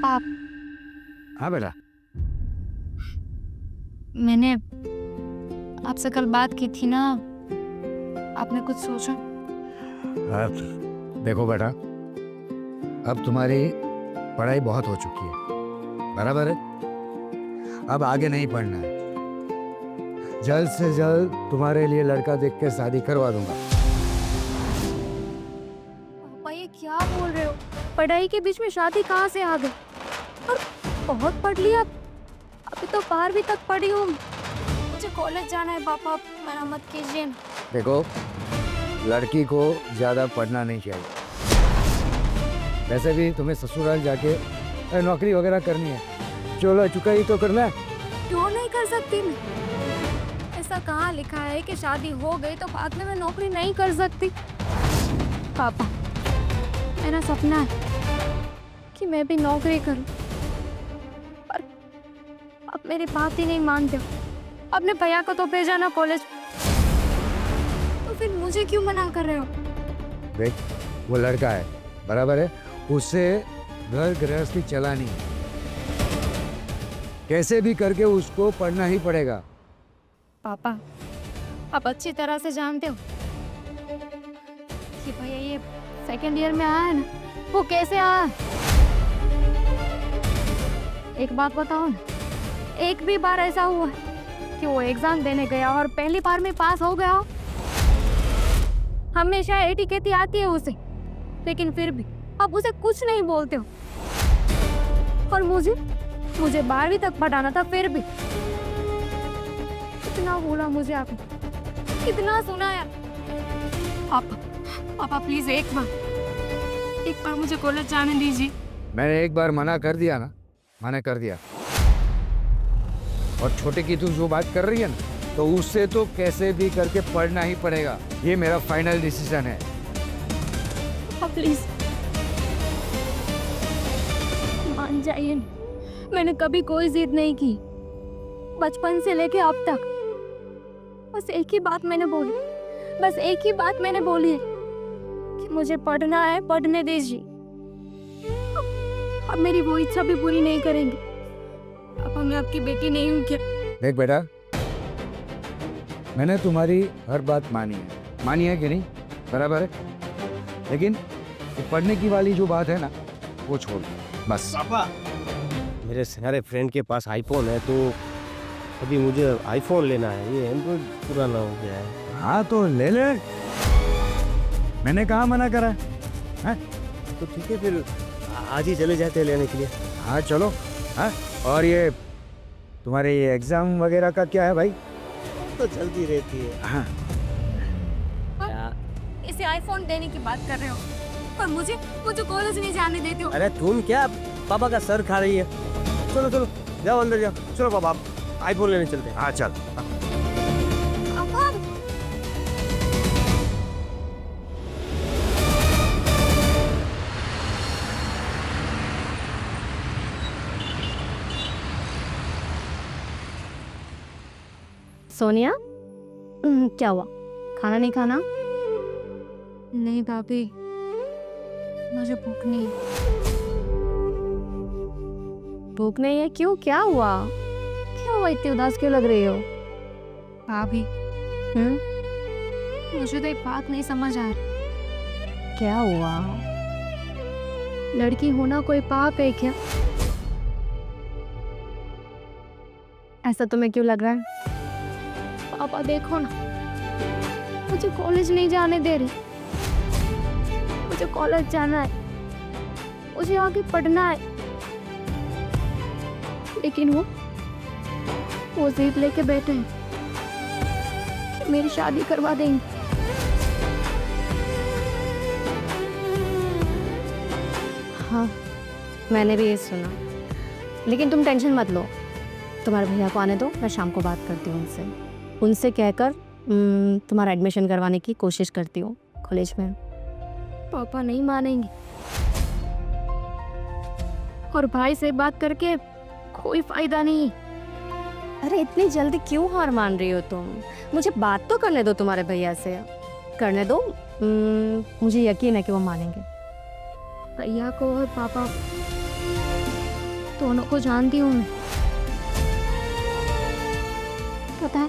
पापा, हाँ बेटा। मैंने आपसे कल बात की थी ना, आपने कुछ सोचा? अब देखो बेटा, अब तुम्हारी पढ़ाई बहुत हो चुकी है, बराबर है? अब आगे नहीं पढ़ना है। जल्द से जल्द तुम्हारे लिए लड़का देख के शादी करवा दूंगा। पापा ये क्या बोल रहे हो? पढ़ाई के बीच में शादी कहाँ से आ गई? और बहुत पढ़ लिया, अभी तो 12वीं तक पढ़ी हूँ। मुझे कॉलेज जाना है पापा, मना मत कीजिए। देखो, लड़की को ज्यादा पढ़ना नहीं चाहिए। वैसे भी तुम्हें ससुराल जाके नौकरी वगैरह करनी है, चलो चुकाई तो करना है। क्यों नहीं कर सकती मैं? ऐसा कहाँ लिखा है कि शादी हो गई तो बाद में मैं नौकरी नहीं कर सकती? पापा, मेरा सपना है कि मैं भी नौकरी करूं, पर अब मेरी बात ही नहीं मानते हो। अपने भैया को तो भेजा ना कॉलेज, तो फिर मुझे क्यों मना कर रहे हो? देख, वो लड़का है, बराबर है, उसे घर गृहस्थी चलानी है, कैसे भी करके उसको पढ़ना ही पड़ेगा। पापा, आप अच्छी तरह से जानते हो कि भैया ये सेकंड ईयर में आया है ना, वो कैसे आया? एक बात बताओ ना, एक भी बार ऐसा हुआ है कि वो एग्जाम देने गया और पहली बार में पास हो गया हो? हमेशा एटी कहती आती है उसे, लेकिन फिर भी आप उसे कुछ नहीं बोलते हो। और मुझे 12वीं तक पढ़ाना था, फिर भी कितना बोला मुझे आपने, कितना सुनाया। पापा प्लीज एक बार मुझे कॉलेज जाने दीजिए। मैंने एक बार मना कर दिया ना, मना कर दिया। और छोटे की तू जो बात कर रही है ना, तो उससे तो कैसे भी करके पढ़ना ही पड़ेगा, ये मेरा फाइनल डिसीजन है। प्लीज मान जाइए, मैंने कभी कोई जिद नहीं की, बचपन से लेके अब तक बस एक ही बात मैंने बोली, बस एक ही बात मैंने बोली है कि मुझे पढ़ना है, पढ़ने दीजिए। अब मेरी वो इच्छा भी पूरी नहीं करेंगे। अब मैं आपकी बेटी नहीं हूँ क्या? देख बेटा, मैंने तुम्हारी हर बात मानी है कि नहीं, बराबर है? लेकिन ये पढ़ने की वाली जो बात है ना, वो छोड़ बस। पापा, मेरे सारे फ्रेंड के पास आईफोन है, तो अभी मुझे आईफोन लेना है, ये एंड्रॉइड पुराना हो गया है। हाँ तो ले ले, मैंने कहाँ मना करा है? तो ठीक है, फिर आज ही चले जाते हैं लेने के लिए। हाँ चलो। हाँ, और ये तुम्हारे ये एग्जाम वगैरह का क्या है भाई? तो चलती रहती है। हाँ, इसे आईफोन देने की बात कर रहे हो, पर मुझे कॉलेज नहीं जाने देते हो। अरे तुम क्या पापा का सर खा रही है? चलो चलो, जाओ अंदर जाओ। चलो पापा, आप आईफोन लेने चलते हैं। हाँ चल। सोनिया, क्या हुआ? खाना नहीं खाना? नहीं भाभी, मुझे भूख नहीं है। भूख नहीं है? क्यों, क्या हुआ? क्या हुआ, इतनी उदास क्यों लग रही हो? भाभी, मुझे तो एक बात नहीं समझ आ रही। क्या हुआ? लड़की होना कोई पाप है क्या? ऐसा तुम्हें क्यों लग रहा है? पापा देखो ना, मुझे कॉलेज नहीं जाने दे रही। मुझे कॉलेज जाना है, मुझे आगे पढ़ना है, लेकिन वो जिद लेके बैठे हैं कि मेरी शादी करवा देंगे। हाँ, मैंने भी ये सुना, लेकिन तुम टेंशन मत लो, तुम्हारे भैया को आने दो, मैं शाम को बात करती हूँ उनसे कहकर तुम्हारा एडमिशन करवाने की कोशिश करती हूँ कॉलेज में। पापा नहीं मानेंगे, और भाई से बात करके कोई फायदा नहीं। अरे इतनी जल्दी क्यों हार मान रही हो तुम? मुझे बात तो करने दो तुम्हारे भैया से, करने दो। मुझे यकीन है कि वो मानेंगे। भैया को और पापा दोनों को जानती हूँ मैं। पता है,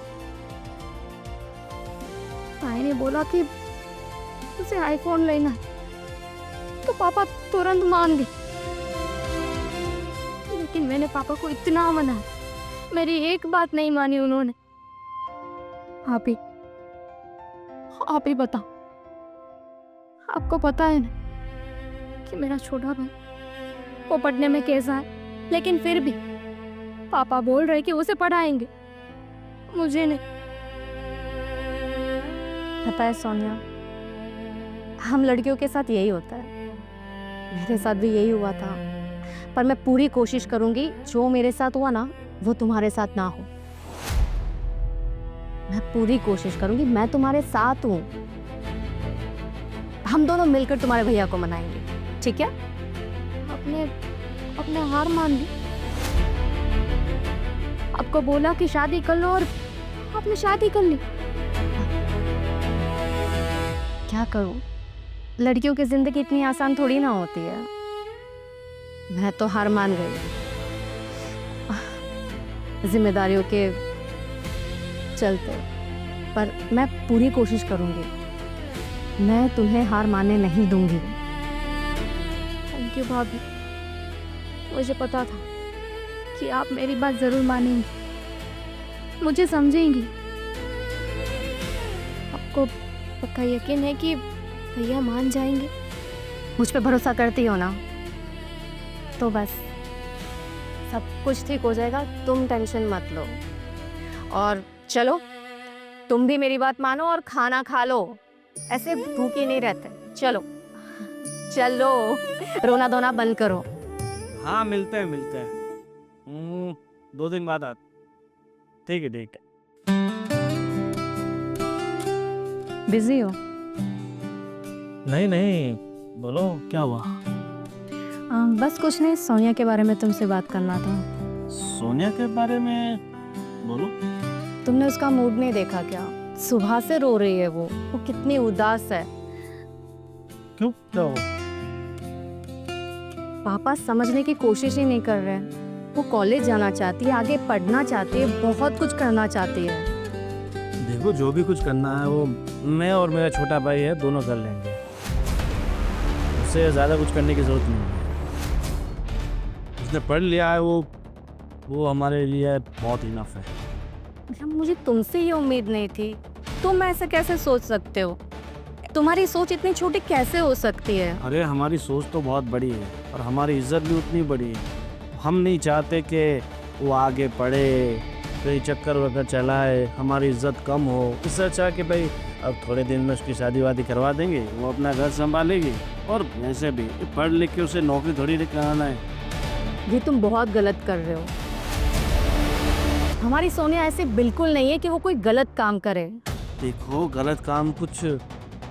भाई ने बोला कि उसे आईफोन लेना है, तो पापा तुरंत मान गए। लेकिन मैंने पापा को इतना मनाया, मेरी एक बात नहीं मानी उन्होंने। आप ही बताओ, आपको पता है ना कि मेरा छोटा भाई वो पढ़ने में कैसा है, लेकिन फिर भी पापा बोल रहे कि उसे पढ़ाएंगे, मुझे नहीं। पता है सोनिया, हम लड़कियों के साथ यही होता है, मेरे साथ भी यही हुआ था। पर मैं पूरी कोशिश करूंगी जो मेरे साथ हुआ ना वो तुम्हारे साथ ना हो। मैं पूरी कोशिश करूंगी, मैं तुम्हारे साथ हूं। हम दोनों मिलकर तुम्हारे भैया को मनाएंगे, ठीक है? अपने हार मान ली। आपको बोला कि शादी कर लो और आपने शादी कर ली। क्या करूं, लड़कियों की जिंदगी इतनी आसान थोड़ी ना होती है। मैं तो हार मान गई, जिम्मेदारियों के चलते। पर मैं पूरी कोशिश करूंगी, मैं तुम्हें हार मानने नहीं दूंगी। थैंक यू भाभी, मुझे पता था कि आप मेरी बात जरूर मानेंगी, मुझे समझेंगी। आपको पक्का यकीन है कि भैया मान जाएंगे? मुझ पे भरोसा करती हो ना, तो बस सब कुछ ठीक हो जाएगा, तुम टेंशन मत लो। और चलो, तुम भी मेरी बात मानो और खाना खा लो, ऐसे भूखे नहीं रहते। चलो चलो, रोना धोना बंद करो। हाँ, मिलते हैं 2 दिन बाद आते। ठीक है। बिजी हो? नहीं, बोलो क्या हुआ? बस कुछ नहीं, सोनिया के बारे में तुमसे बात करना था। सोनिया के बारे में बोलो। तुमने उसका मूड नहीं देखा क्या? सुबह से रो रही है वो कितनी उदास है। क्यों, क्या हुआ? पापा समझने की कोशिश ही नहीं कर रहे हैं। वो कॉलेज जाना चाहती है, आगे पढ़ना चाहती है, बहुत कुछ करना चाहती है। देखो, जो भी कुछ करना है वो मैं और मेरा छोटा भाई है, दोनों कर लेंगे। उससे ज़्यादा कुछ करने की ज़रूरत नहीं है। उसने पढ़ लिया है, वो हमारे लिए बहुत इनफ है। मुझे तुमसे ये उम्मीद नहीं थी। तुम ऐसे कैसे सोच सकते हो? तुम्हारी सोच इतनी छोटी कैसे हो सकती है? अरे, हमारी सोच तो बहुत बड़ी है और हमारी इज्जत भी उतनी बड़ी है। हम नहीं चाहते कि वो आगे पढ़े, कहीं चक्कर वक्कर चलाए, हमारी इज्जत कम हो। इससे अच्छा कि भाई अब थोड़े दिन में उसकी शादी वादी करवा देंगे, वो अपना घर संभालेगी। और वैसे भी पढ़ लिख के उसे नौकरी थोड़ी कराना है। ये तुम बहुत गलत कर रहे हो। हमारी सोनिया ऐसी बिल्कुल नहीं है कि वो कोई गलत काम करे। देखो, गलत काम कुछ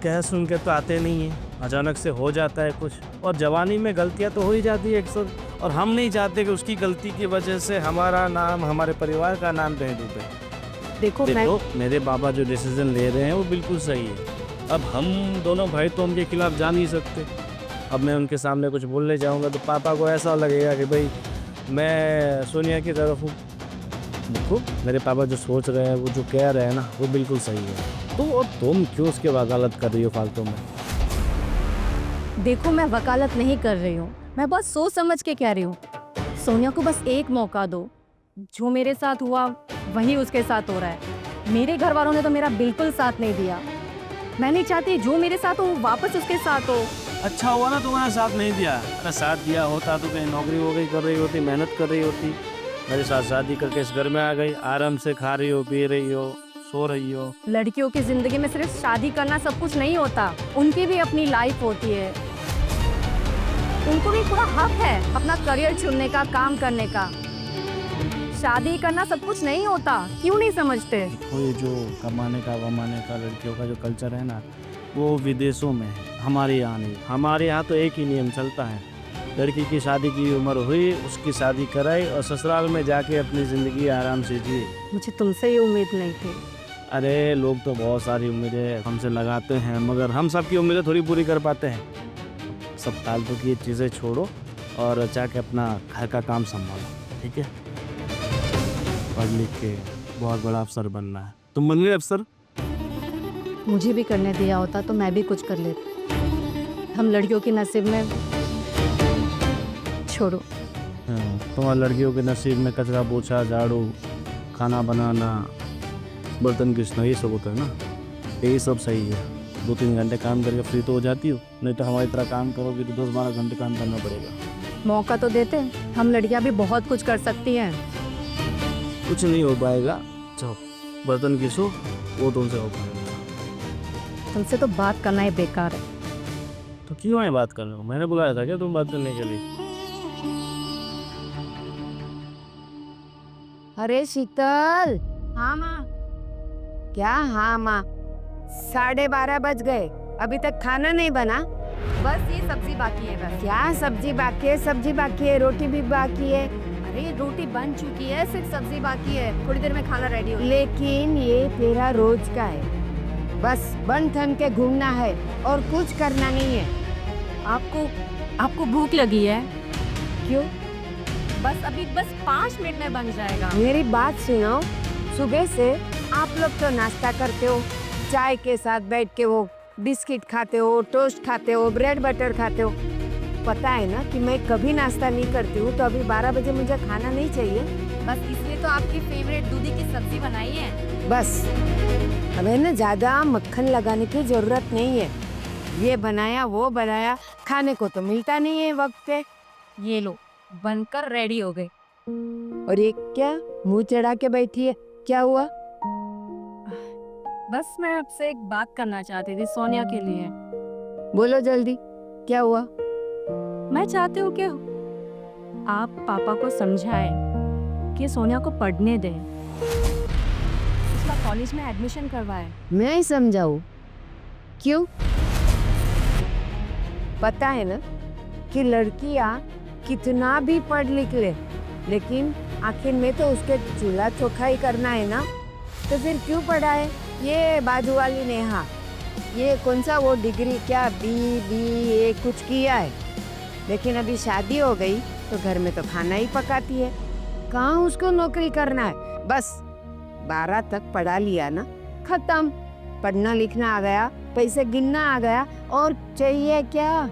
कह सुन के तो आते नहीं है, अचानक से हो जाता है कुछ। और जवानी में गलतियां तो हो ही जाती है अक्सर। और हम नहीं चाहते कि उसकी गलती की वजह से हमारा नाम, हमारे परिवार का नाम कहीं डूबे। देखो, मेरे बाबा जो डिसीजन ले रहे हैं वो बिल्कुल सही है। अब हम दोनों भाई तो उनके खिलाफ जा नहीं सकते। अब मैं उनके सामने कुछ बोलने जाऊंगा तो पापा को ऐसा लगेगा कि भाई मैं सोनिया की तरफ हूँ। देखो, मेरे पापा जो सोच रहे हैं, वो जो कह रहे हैं ना, वो बिल्कुल सही है। तो तुम क्यों उसके वकालत कर रही हो फालतू में? देखो, मैं वकालत नहीं कर रही हूँ, मैं बहुत सोच समझ के कह रही हूँ। सोनिया को बस एक मौका दो। जो मेरे साथ हुआ वही उसके साथ हो रहा है। मेरे घर वालों ने तो मेरा बिल्कुल साथ नहीं दिया। मैं नहीं चाहती जो मेरे साथ हो वापस उसके साथ हो। अच्छा हुआ ना तुम्हारा साथ नहीं दिया। अगर साथ दिया होता तो कहीं नौकरी वोकरी कर रही होती, मेहनत कर रही होती। मेरे साथ शादी करके इस घर में आ गई, आराम से खा रही हो, पी रही हो, सो रही हो। लड़कियों की जिंदगी में सिर्फ शादी करना सब कुछ नहीं होता, उनकी भी अपनी लाइफ होती है। उनको भी पूरा हक है अपना करियर चुनने का, काम करने का। शादी करना सब कुछ नहीं होता, क्यों नहीं समझते? देखो, ये जो कमाने का वमाने का लड़कियों का जो कल्चर है ना, वो विदेशों में है, हमारे यहाँ नहीं। हमारे यहाँ तो एक ही नियम चलता है, लड़की की शादी की उम्र हुई, उसकी शादी कराई और ससुराल में जाके अपनी ज़िंदगी आराम से जिए। मुझे तुमसे ये उम्मीद नहीं थी। अरे, लोग तो बहुत सारी उम्मीदें हमसे लगाते हैं, मगर हम सबकी उम्मीदें थोड़ी पूरी कर पाते हैं। सब फालतू की चीज़ें छोड़ो और जाके अपना घर का काम संभालो, ठीक है? पढ़ लिख के बहुत बड़ा अफसर बनना है। तुम बन गए अफसर? मुझे भी करने दिया होता तो मैं भी कुछ कर लेती। हम लड़कियों के नसीब में छोड़ो। तुम्हारे लड़कियों के नसीब में कचरा पोछा, झाड़ू, खाना बनाना, बर्तन घिसना, ये सब होता है ना। यही सब सही है। 2-3 घंटे काम करके फ्री तो हो जाती हो, नहीं तो हमारी तरह काम करोगे तो 10-12 घंटे काम करना पड़ेगा। मौका तो देते, हम लड़कियां भी बहुत कुछ कर सकती हैं। कुछ नहीं हो पाएगा। जाओ बर्तन घिसो, वो तुमसे हो पाएगा। तुमसे तो बात करना ही बेकार है। तो क्यों आए बात कर रहे हो? मैंने बुलाया था क्या तुम बात करने के लिए? अरे शीतल, हाँ माँ। क्या हाँ माँ? 12:30 बज गए, अभी तक खाना नहीं बना? बस ये सब्जी बाकी है बस। क्या सब्जी बाकी है? सब्जी बाकी है, रोटी भी बाकी है। अरे रोटी बन चुकी है, सिर्फ सब्जी बाकी है। थोड़ी देर में खाना रेडी हो। लेकिन ये तेरा रोज का है, बस बन ठन के घूमना है और कुछ करना नहीं है। आपको भूख लगी है? क्यों? बस 5 मिनट में बन जाएगा। मेरी बात सुनो, सुबह से आप लोग तो नाश्ता करते हो, चाय के साथ बैठ के वो बिस्किट खाते हो, टोस्ट खाते हो, ब्रेड बटर खाते हो। पता है ना कि मैं कभी नाश्ता नहीं करती हूँ, तो अभी 12 बजे मुझे खाना नहीं चाहिए। बस इसलिए तो आपकी फेवरेट दूधी की सब्जी बनाई है। बस हमें ना ज्यादा मक्खन लगाने की जरूरत नहीं है। ये बनाया वो बनाया, खाने को तो मिलता नहीं है वक्त पे। ये लो, बनकर रेडी हो गए। और ये क्या मुंह चढ़ा के बैठी है, क्या हुआ? बस मैं आपसे एक बात करना चाहती थी, सोनिया के लिए। बोलो जल्दी, क्या हुआ? मैं चाहती हूँ कि आप पापा को समझाएं कि सोनिया को पढ़ने दें, उसका कॉलेज में एडमिशन करवाएं। मैं ही समझाऊं? क्यों? पता है ना कि लड़कियां कितना भी पढ़ लिख ले, लेकिन आखिर में तो उसके चूल्हा चोखा ही करना है ना, तो फिर क्यों पढ़ाए? ये बाजू वाली नेहा, ये कौन सा वो डिग्री, क्या BA कुछ किया है, लेकिन अभी शादी हो गई तो घर में तो खाना ही पकाती है। कहाँ उसको नौकरी करना है? बस 12 तक पढ़ा लिया ना, खत्म। पढ़ना लिखना आ गया, पैसे गिनना आ गया, और चाहिए क्या?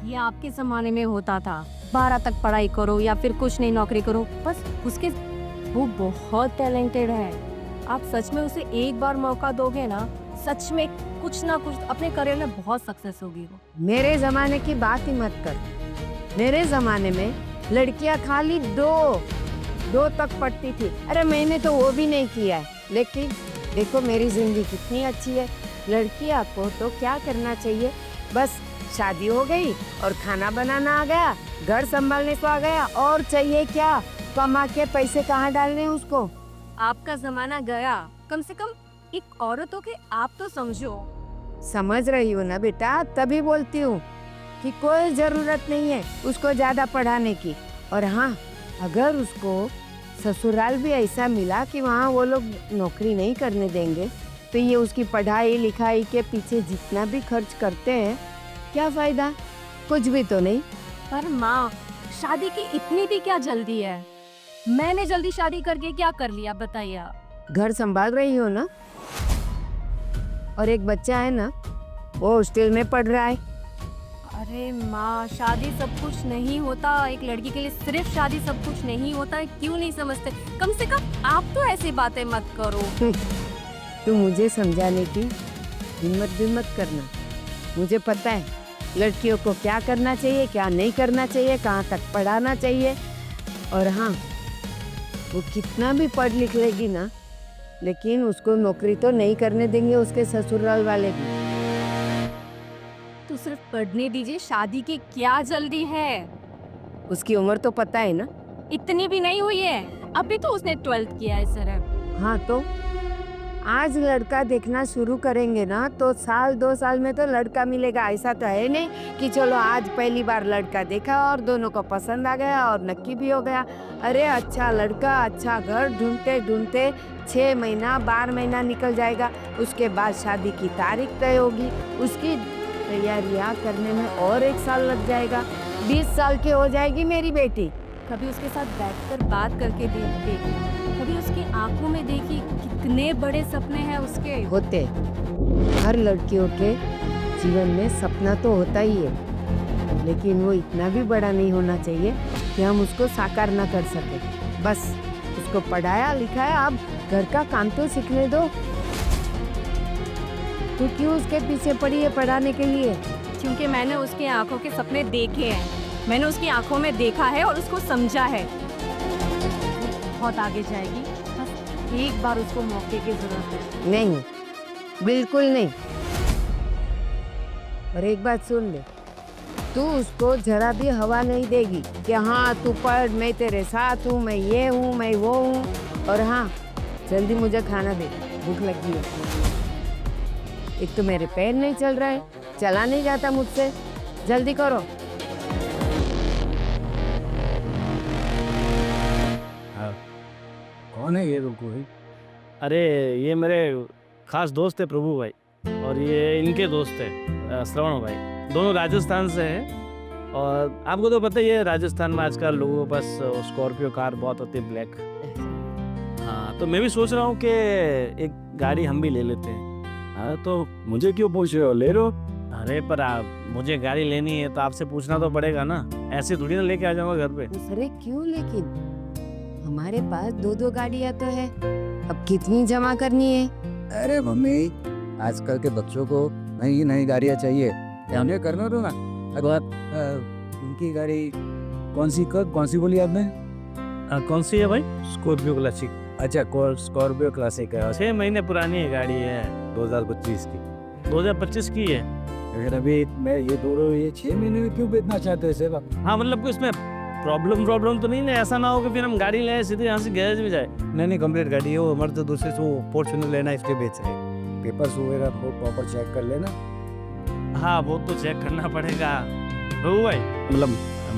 ये आपके ज़माने में होता था, 12 तक पढ़ाई करो या फिर कुछ नहीं नौकरी करो। बस वो बहुत टैलेंटेड है। आप सच में उसे एक बार मौका दोगे ना, सच में कुछ ना कुछ अपने करियर में बहुत सक्सेस होगी वो। मेरे जमाने की बात ही मत कर। मेरे जमाने में लड़कियां खाली दो तक पढ़ती थी। अरे मैंने तो वो भी नहीं किया है, लेकिन देखो मेरी जिंदगी कितनी अच्छी है। लड़कियां को तो क्या करना चाहिए, बस शादी हो गई और खाना बनाना आ गया, घर संभालने को आ गया, और चाहिए क्या? कमा के पैसे कहाँ डालने हैं उसको? आपका जमाना गया, कम से कम एक औरत हो के आप तो समझो। समझ रही हो ना बेटा, तभी बोलती हूँ कि कोई जरूरत नहीं है उसको ज्यादा पढ़ाने की। और हाँ, अगर उसको ससुराल भी ऐसा मिला कि वहाँ वो लोग नौकरी नहीं करने देंगे, तो ये उसकी पढ़ाई लिखाई के पीछे जितना भी खर्च करते हैं, क्या फायदा? कुछ भी तो नहीं। पर माँ, शादी की इतनी भी क्या जल्दी है? मैंने जल्दी शादी करके क्या कर लिया बताइए आप? घर संभाल रही हो ना, और एक बच्चा है ना, वो हॉस्टल में पढ़ रहा है। अरे माँ, शादी सब कुछ नहीं होता। एक लड़की के लिए सिर्फ शादी सब कुछ नहीं होता है। क्यों नहीं समझते? कम से कम आप तो ऐसी बातें मत करो। तू मुझे समझाने की हिम्मत भी मत करना। मुझे पता है लड़कियों को क्या करना चाहिए, क्या नहीं करना चाहिए, कहाँ तक पढ़ाना चाहिए। और हाँ, वो कितना भी पढ़ लिख लेगी ना, लेकिन उसको नौकरी तो नहीं करने देंगे उसके ससुराल वाले भी। तो सिर्फ पढ़ने दीजिए, शादी की क्या जल्दी है? उसकी उम्र तो पता है ना। इतनी भी नहीं हुई है, अभी तो उसने 12th किया है सर। हाँ, तो आज लड़का देखना शुरू करेंगे ना, तो 1-2 साल में तो लड़का मिलेगा। ऐसा तो है नहीं कि चलो आज पहली बार लड़का देखा और दोनों को पसंद आ गया और नक्की भी हो गया। अरे अच्छा लड़का, अच्छा घर ढूंढते ढूंढते 6 महीना 12 महीना निकल जाएगा। उसके बाद शादी की तारीख तय होगी, उसकी तैयारियां करने में और 1 साल लग जाएगा। 20 साल की हो जाएगी मेरी बेटी। कभी उसके साथ बैठकर बात करके देखते, कभी उसकी आंखों में देखी कितने बड़े सपने हैं उसके। होते, हर लड़कियों के जीवन में सपना तो होता ही है, लेकिन वो इतना भी बड़ा नहीं होना चाहिए कि हम उसको साकार ना कर सके। बस उसको पढ़ाया लिखाया, अब घर का काम तो सीखने दो। तू क्यों उसके पीछे पड़ी है पढ़ाने के लिए? क्योंकि मैंने उसकी आंखों के सपने देखे हैं, मैंने उसकी आंखों में देखा है और उसको समझा है। वो बहुत आगे जाएगी, बस एक बार उसको मौके की जरूरत है। नहीं, बिल्कुल नहीं। और एक बात सुन ले, तू उसको जरा भी हवा नहीं देगी कि हाँ तू पढ़, मैं तेरे साथ हूँ, मैं ये हूँ, मैं वो हूँ। और हाँ, जल्दी मुझे खाना दे, भूख लगी है। एक तो मेरे पैर नहीं चल रहा है, चला नहीं जाता मुझसे, जल्दी करो। हाँ, कौन है ये रुको भाई? अरे ये मेरे खास दोस्त है प्रभु भाई, और ये इनके दोस्त है श्रवण भाई, दोनों राजस्थान से हैं। और आपको तो पता ही है राजस्थान में आजकल लोगों के पास स्कॉर्पियो कार बहुत होती है, ब्लैक। हाँ, तो मैं भी सोच रहा हूँ कि एक गाड़ी हम भी ले लेते हैं। हाँ, तो मुझे क्यों पूछ रहे हो, ले लो। अरे पर आप, मुझे गाड़ी लेनी है तो आपसे पूछना तो पड़ेगा ना, ऐसे थोड़ी ना लेके आ जाऊंगा घर पे। अरे क्यों, लेकिन हमारे पास 2-2 गाड़ियाँ तो है, अब कितनी जमा करनी है? अरे मम्मी, आजकल के बच्चों को नई नई गाड़ियाँ चाहिए, हमें करना दो ना। अगर उनकी गाड़ी कौन सी बोली आपने? कौन सी है भाई? Scorpio classic. अच्छा, स्कॉर्पियो क्लासिक है, 6 महीने पुरानी है गाड़ी है, 2025 की। 2025 की है। लेकिन अभी मैं ये 6 महीने में क्यों बेचना चाहते हैं सेवा? हाँ मतलब कोई इसमें प्रॉब्लम तो नहीं ना, ऐसा ना हो कि फिर हम गाड़ी ले आए सीधे यहाँ से गैरेज में जाए। नहीं, कंप्लीट गाड़ी है वो, हमारे तो दूसरे से फॉर्च्यूनर लेना है, इसलिए बेच रहे हैं। पेपर्स वगैरह वो प्रॉपर चेक कर लेना। हाँ वो तो चेक करना पड़ेगा प्रभु भाई,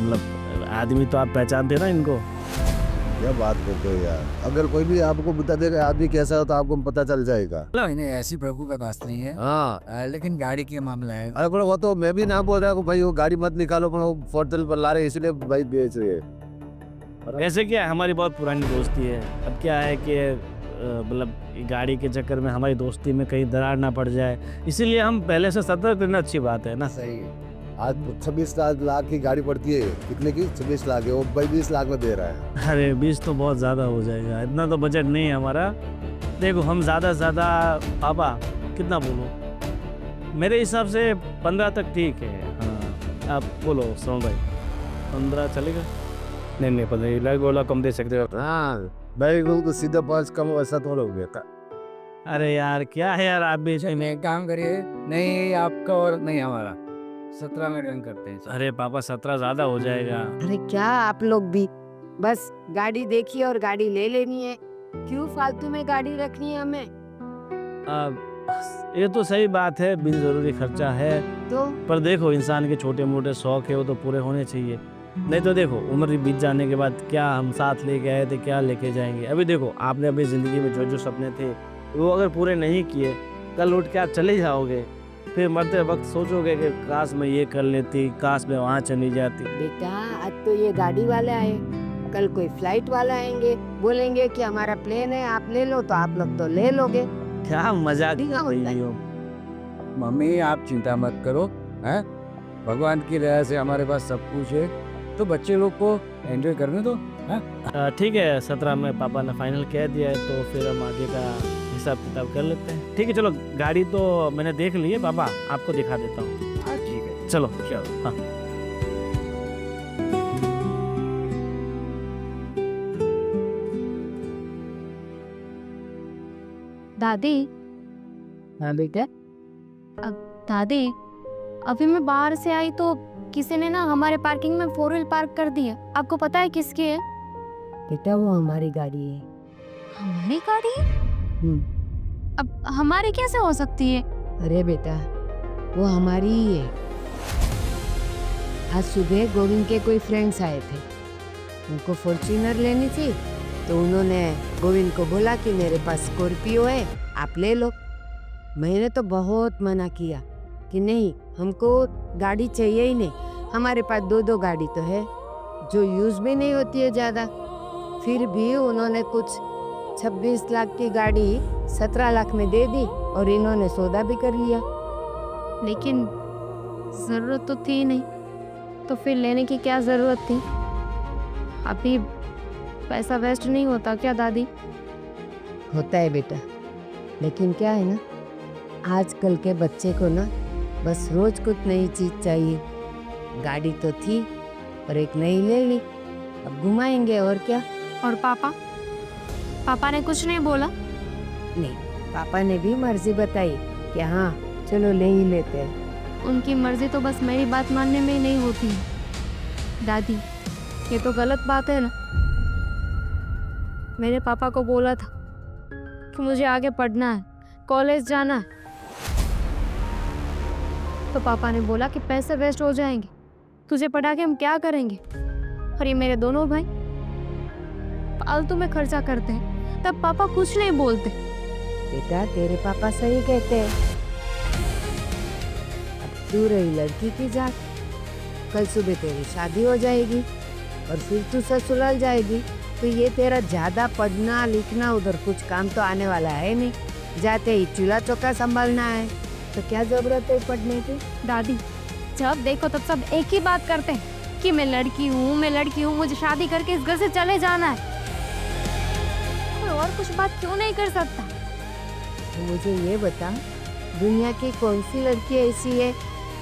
मतलब आदमी तो आप पहचानते ना इनको। क्या बात करते हो यार, अगर कोई भी आपको बता देगा आदमी कैसा हो तो आपको पता चल जाएगा। नहीं, ऐसी प्रभु का पास नहीं है। हाँ, लेकिन गाड़ी के मामला है। अरे पर वो तो मैं भी ना बोल रहा हूँ भाई, वो गाड़ी मत निकालो, पर वो फोर्टल पर ला रहे हैं, इसलिए भाई बेच रहे हैं। ऐसे क्या है, हमारी बहुत पुरानी दोस्ती है। अब क्या है कि मतलब गाड़ी के चक्कर में हमारी दोस्ती में कहीं दरार ना पड़ जाए, इसीलिए हम पहले से सतर्क रहना अच्छी बात है ना। सही है। आज 26 लाख की गाड़ी पड़ती है, कितने की? 26 लाख है, वो भाई 20 लाख में दे रहा है। अरे 20 तो बहुत ज़्यादा हो जाएगा, इतना तो बजट नहीं है हमारा। देखो हम ज़्यादा से ज़्यादा, पापा कितना बोलो, मेरे हिसाब से 15 तक ठीक है। हाँ आप बोलो श्रवण भाई, 15 चलेगा? नहीं 15 लाख बोला, कम दे सकते हो? हाँ भाई, वो तो सीधा 5 कम वैसा थोड़ा हो गया था। अरे यार क्या है यार, आप भी एक काम करिए, नहीं आपका और नहीं हमारा, 17 में रन करते हैं। अरे पापा 17 ज़्यादा हो जाएगा। अरे क्या आप लोग भी, बस गाड़ी देखी और गाड़ी ले लेनी है, क्यों फालतू में गाड़ी रखनी है हमें? ये तो सही बात है, बिन जरूरी खर्चा है, तो पर देखो इंसान के छोटे मोटे शौक है वो तो पूरे होने चाहिए। नहीं तो देखो उम्र बीत जाने के बाद क्या हम साथ लेके आए थे, क्या लेके जाएंगे। अभी देखो आपने अपनी ज़िंदगी में जो जो सपने थे वो अगर पूरे नहीं किए, कल उठ के आप चले जाओगे, फिर मरते वक्त सोचोगे कि काश मैं ये कर लेती, काश मैं वहाँ चली जाती। बेटा, आज तो ये गाड़ी वाले आए, कल कोई फ्लाइट वाला आएंगे, बोलेंगे कि हमारा प्लेन है, आप ले लो, तो आप लोग तो ले लोगे। क्या मजाक ठीक है, कर रही हो? मम्मी आप चिंता मत करो, हैं? भगवान की दया से हमारे पास सब कुछ है, तो बच्चे लोग को एंजॉय करने दो। ठीक है, 17 में पापा ने फाइनल कह दिया है, तो फिर हम आगे का हिसाब किताब कर लेते हैं। ठीक है चलो, गाड़ी तो मैंने देख ली है पापा, आपको दिखा देता हूँ। हाँ ठीक है, चलो चलो। हाँ दादी, हाँ बेटा, दादी अभी मैं बाहर से आई तो किसी ने ना हमारे पार्किंग में 4 व्हील पार्क कर दी है। आपको पता है किसकी है? बेटा वो हमारी गाड़ी है। हमारी गाड़ी? अब हमारी कैसे हो सकती है? अरे बेटा, वो हमारी ही है। आज सुबह गोविंद के कोई फ्रेंड्स आए थे, उनको फॉर्च्यूनर लेनी थी, तो उन्होंने गोविंद को बोला कि मेरे पास स्कॉर्पियो है, आप ले लो। मैंने तो बहुत मना किया कि नहीं, हमको गाड़ी चाहिए ही नहीं, हमारे पास दो दो गाड़ी तो है जो यूज भी नहीं होती है ज्यादा। फिर भी उन्होंने कुछ 26 लाख की गाड़ी 17 लाख में दे दी और इन्होंने सौदा भी कर लिया। लेकिन ज़रूरत तो थी नहीं, तो फिर लेने की क्या ज़रूरत थी? अभी पैसा वेस्ट नहीं होता क्या दादी? होता है बेटा, लेकिन क्या है ना, आजकल के बच्चे को ना बस रोज कुछ नई चीज चाहिए। गाड़ी तो थी और एक नई ले ली, अब घुमाएंगे और क्या। और पापा? पापा ने कुछ नहीं बोला? नहीं, पापा ने भी मर्जी बताई कि हाँ चलो ले ही लेते हैं। उनकी मर्जी तो बस मेरी बात मानने में ही नहीं होती है दादी, ये तो गलत बात है ना। मेरे पापा को बोला था कि मुझे आगे पढ़ना है, कॉलेज जाना है, तो पापा ने बोला कि पैसे वेस्ट हो जाएंगे, तुझे पढ़ा के हम क्या करेंगे। और ये मेरे दोनों भाई फालतू में खर्चा करते हैं, तब पापा कुछ नहीं बोलते। बेटा तेरे पापा सही कहते हैं। अब तू रही लड़की की जात, कल सुबह तेरी शादी हो जाएगी और फिर तू ससुराल जाएगी, तो ये तेरा ज्यादा पढ़ना लिखना उधर कुछ काम तो आने वाला है नहीं। जाते ही चूल्हा चौका संभालना है, तो क्या जरूरत है पढ़ने की। दादी जब देखो तब सब एक ही बात करते हैं कि मैं लड़की हूँ, मुझे शादी करके इस घर से चले जाना है। कोई और कुछ बात क्यों नहीं कर सकता? तो मुझे ये बता, दुनिया की कौन सी लड़की ऐसी है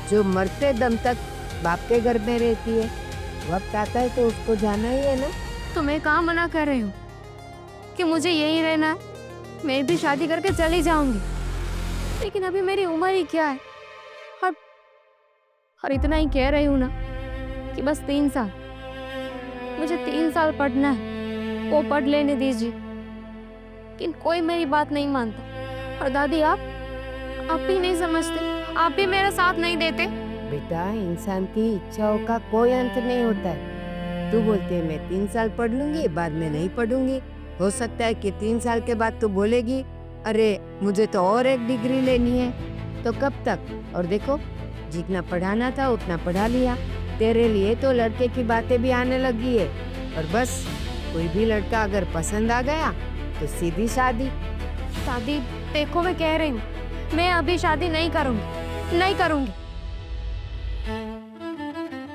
जो मरते दम तक बाप के घर में रहती है? वक्त आता है तो उसको जाना ही है ना। तो मैं कहाँ मना कर रही हूँ कि मुझे यही रहना है, मैं भी शादी करके चली जाऊंगी। लेकिन अभी मेरी उम्र ही क्या है, और इतना ही कह रही हूँ ना कि बस 3 साल, मुझे 3 साल पढ़ना है, वो पढ़ लेने दीजिए। लेकिन कोई मेरी बात नहीं मानता। और दादी आप भी नहीं समझते, आप भी मेरा साथ नहीं देते। बेटा इंसान की इच्छाओं का कोई अंत नहीं होता है। तू बोलते है मैं 3 साल पढ़ लूंगी, बाद में नहीं पढ़ूंगी। हो सकता है कि 3 साल के बाद तू बोलेगी अरे मुझे तो और एक डिग्री लेनी है, तो कब तक। और देखो जितना पढ़ाना था उतना पढ़ा लिया। तेरे लिए तो लड़के की बातें भी आने लगी है, और बस कोई भी लड़का अगर पसंद आ गया तो सीधी शादी। दादी देखो मैं कह रही हूँ, मैं अभी शादी नहीं करूंगी।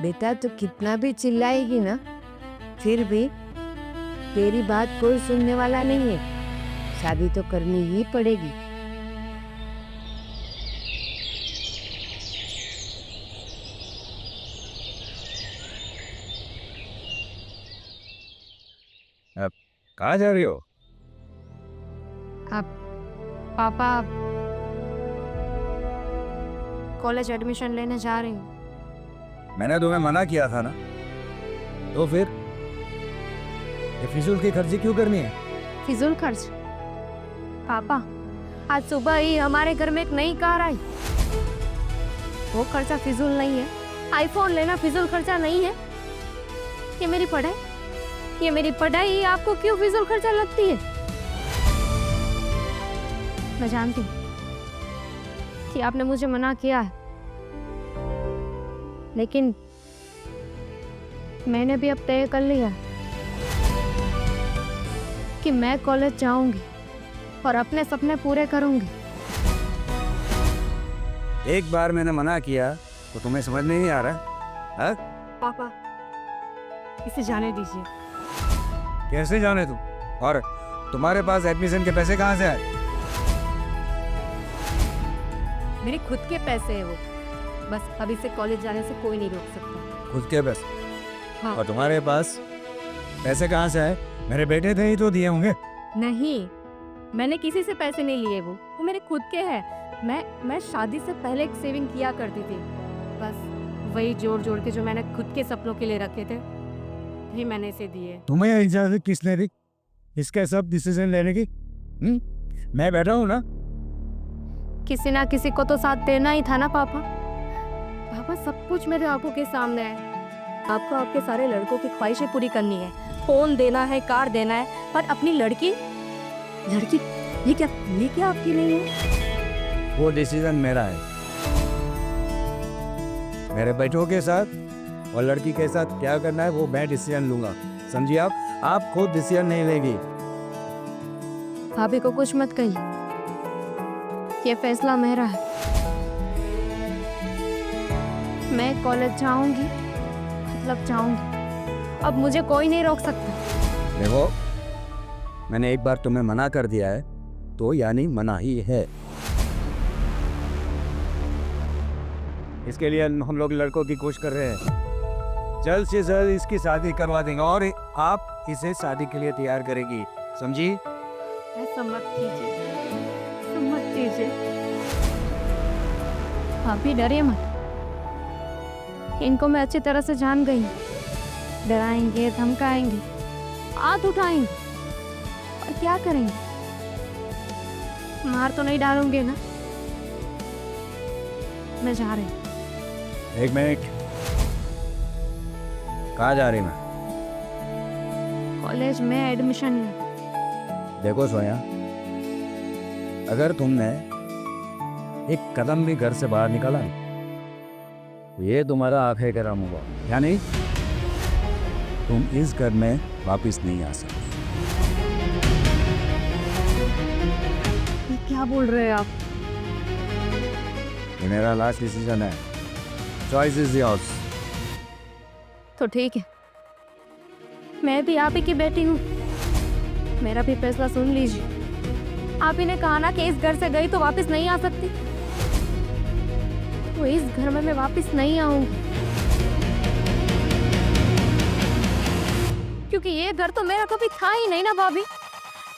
बेटा तू कितना भी चिल्लाएगी ना, फिर भी तेरी बात कोई सुनने वाला नहीं है। शादी तो करनी ही पड़ेगी। अब कहाँ जा रही हो? पापा कॉलेज एडमिशन लेने जा रही हूँ। मैंने तुम्हें मना किया था ना, तो फिर ये फिजूल की खर्ची क्यों करनी है? फिजूल खर्च? पापा आज सुबह ही हमारे घर में एक नई कार आई, वो खर्चा फिजूल नहीं है। आईफोन लेना फिजूल खर्चा नहीं है। ये मेरी पढ़ाई आपको क्यों फिजूल खर्चा लगती है? मैं जानती हूँ कि आपने मुझे मना किया है, लेकिन मैंने भी अब तय कर लिया कि मैं कॉलेज जाऊंगी और अपने सपने पूरे करूंगी। एक बार मैंने मना किया तो तुम्हें समझ नहीं आ रहा? हाँ? पापा इसे जाने दीजिए। कैसे जाने तुम? और तुम्हारे पास एडमिशन के पैसे कहाँ से आए? मेरे खुद के पैसे है वो, बस अभी से कॉलेज जाने से कोई नहीं रोक सकता। खुद के पैसे? हाँ। और तुम्हारे पास पैसे कहाँ से आए? मेरे बेटे थे ही तो दिए होंगे। नहीं, मैंने किसी से पैसे नहीं लिए, वो मेरे खुद के हैं। मैं शादी से पहले एक सेविंग किया करती थी, बस वही जोड़ जोड़ के जो मैंने खुद के सपनों के लिए रखे थे वही मैंने इसे दिए। तुम्हें इजाजत किसने दी इसके सब डिसीजन लेने की? मैं बैठा हूँ ना। किसी ना किसी को तो साथ देना ही था ना पापा। पापा सब कुछ मेरे आंखों के सामने है। आपको आपके सारे लड़कों की ख्वाहिशें पूरी करनी है, फोन देना है, कार देना है, पर अपनी लड़की ये क्या आपकी नहीं है? वो डिसीजन मेरा है। मेरे बेटों के साथ और लड़की के साथ क्या करना है वो मैं डिसीजन लूंगा, समझिए आप खुद डिसीजन नहीं लेगी। भाभी को कुछ मत कहिए, ये फैसला मेरा है। मैं कॉलेज जाऊंगी मतलब जाऊंगी, अब मुझे कोई नहीं रोक सकता। देखो मैंने एक बार तुम्हें मना कर दिया है तो यानी मना ही है। इसके लिए हम लोग लड़कों की कोशिश कर रहे हैं, जल्द से जल्द इसकी शादी करवा देंगे और आप इसे शादी के लिए तैयार करेगी, समझी? ऐसा मत कीजिए, ऐसा मत कीजिए। भाभी डरिए मत, इनको मैं अच्छी तरह से जान गई हूँ। डराएंगे, धमकाएंगे, हाथ उठाएंगे और क्या करेंगे? मार तो नहीं डालूंगे ना? मैं जा रही हूँ। एक मिनट, कहाँ जा रही मैं? कॉलेज में एडमिशन में। देखो सोया, अगर तुमने एक कदम भी घर से बाहर निकाला ना, तो ये तुम्हारा आखिरी कदम होगा, यानी तुम इस घर में वापस नहीं आ सकते। ये क्या बोल रहे हैं आप? ये मेरा लास्ट डिसीजन है, चॉइस इज योर्स। तो ठीक है, मैं भी आप ही की बेटी हूँ, मेरा भी फैसला सुन लीजिए। आप ही ने कहा ना कि इस घर से गई तो वापस नहीं आ सकती, तो इस घर में मैं वापस नहीं आऊंगी, क्योंकि ये घर तो मेरा कभी था ही नहीं ना भाभी।